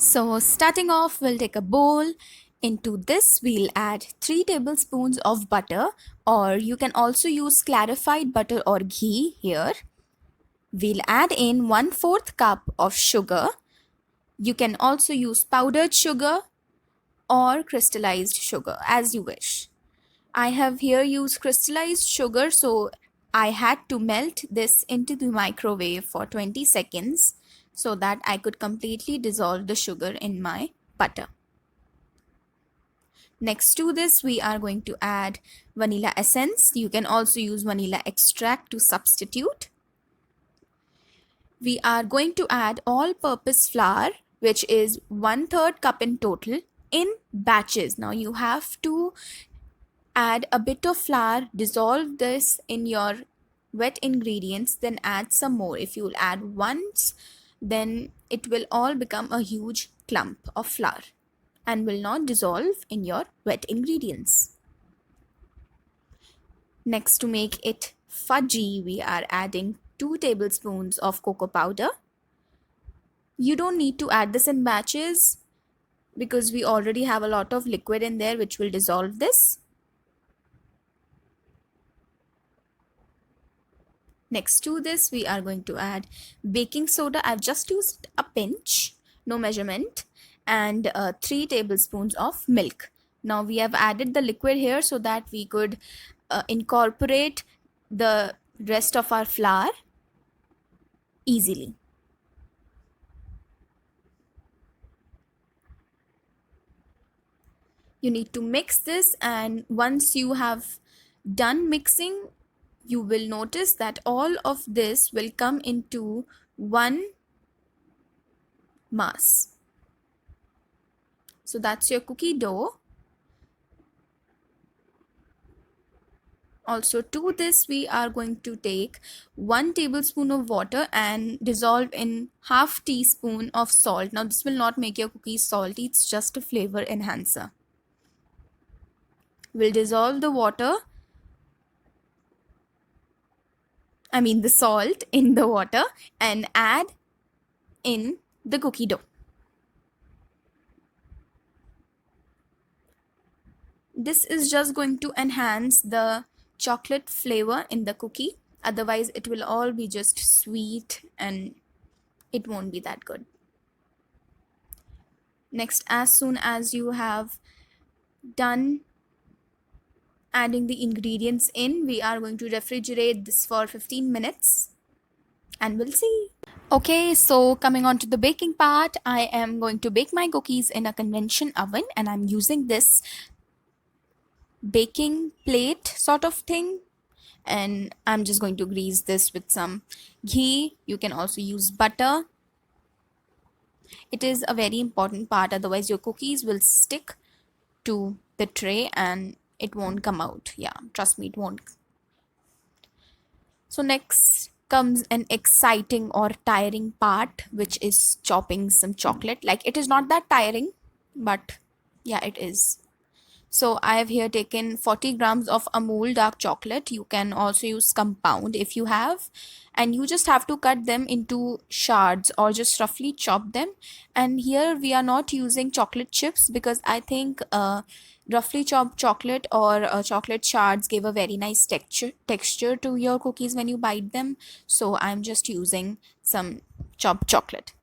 So starting off, we'll take a bowl. Into this, we'll add 3 tablespoons of butter, or you can also use clarified butter or ghee here. We'll add in 1/4 cup of sugar. You can also use powdered sugar or crystallized sugar as you wish. I have here used crystallized sugar, so I had to melt this into the microwave for 20 seconds so that I could completely dissolve the sugar in my butter. Next to this, we are going to add vanilla essence. You can also use vanilla extract to substitute. We are going to add all-purpose flour, which is 1/3 cup in total, in batches. Now you have to add a bit of flour, dissolve this in your wet ingredients, then add some more. If you add once, then it will all become a huge clump of flour and will not dissolve in your wet ingredients. Next, to make it fudgy, we are adding 2 tablespoons of cocoa powder. You don't need to add this in batches because we already have a lot of liquid in there which will dissolve this. Next to this, we are going to add baking soda. I've just used a pinch, no measurement, and 3 tablespoons of milk. Now we have added the liquid here so that we could incorporate the rest of our flour easily. You need to mix this, and once you have done mixing, you will notice that all of this will come into one mass. So that's your cookie dough. Also, to this, we are going to take 1 tablespoon of water and dissolve in half teaspoon of salt. Now this will not make your cookies salty, it's just a flavor enhancer. We'll dissolve the salt in the water and add in the cookie dough. This is just going to enhance the chocolate flavor in the cookie. Otherwise, it will all be just sweet and it won't be that good. Next, as soon as you have done adding the ingredients in, we are going to refrigerate this for 15 minutes and we'll see. Okay, so coming on to the baking part, I am going to bake my cookies in a convention oven, and I'm using this baking plate sort of thing, and I'm just going to grease this with some ghee. You can also use butter. It is a very important part, otherwise your cookies will stick to the tray and it won't come out. Yeah, trust me, it won't. So next comes an exciting or tiring part, which is chopping some chocolate. Like, it is not that tiring, but yeah, it is. So I have here taken 40 grams of Amul dark chocolate. You can also use compound if you have, and you just have to cut them into shards or just roughly chop them. And here we are not using chocolate chips because I think roughly chopped chocolate or chocolate shards give a very nice texture to your cookies when you bite them. So I'm just using some chopped chocolate.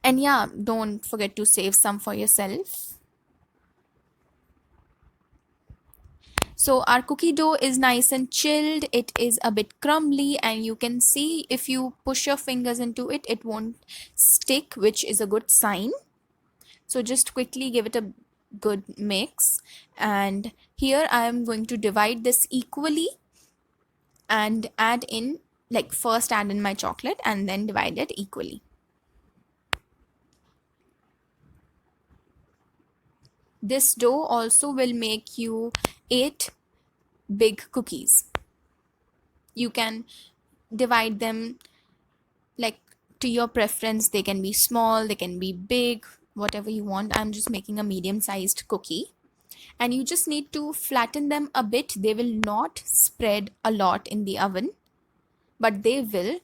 And yeah, don't forget to save some for yourself. So our cookie dough is nice and chilled. It is a bit crumbly, and you can see if you push your fingers into it, it won't stick, which is a good sign. So just quickly give it a good mix. And here I am going to divide this equally and add in, like, first add in my chocolate and then divide it equally. This dough also will make you 8 big cookies. You can divide them like to your preference. They can be small, they can be big, whatever you want. I'm just making a medium sized cookie, and you just need to flatten them a bit. They will not spread a lot in the oven, but they will.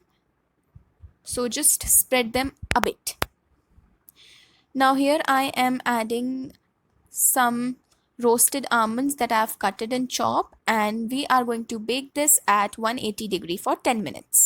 So just spread them a bit. Now here I am adding some roasted almonds that I've cutted and chopped, and we are going to bake this at 180 degree for 10 minutes.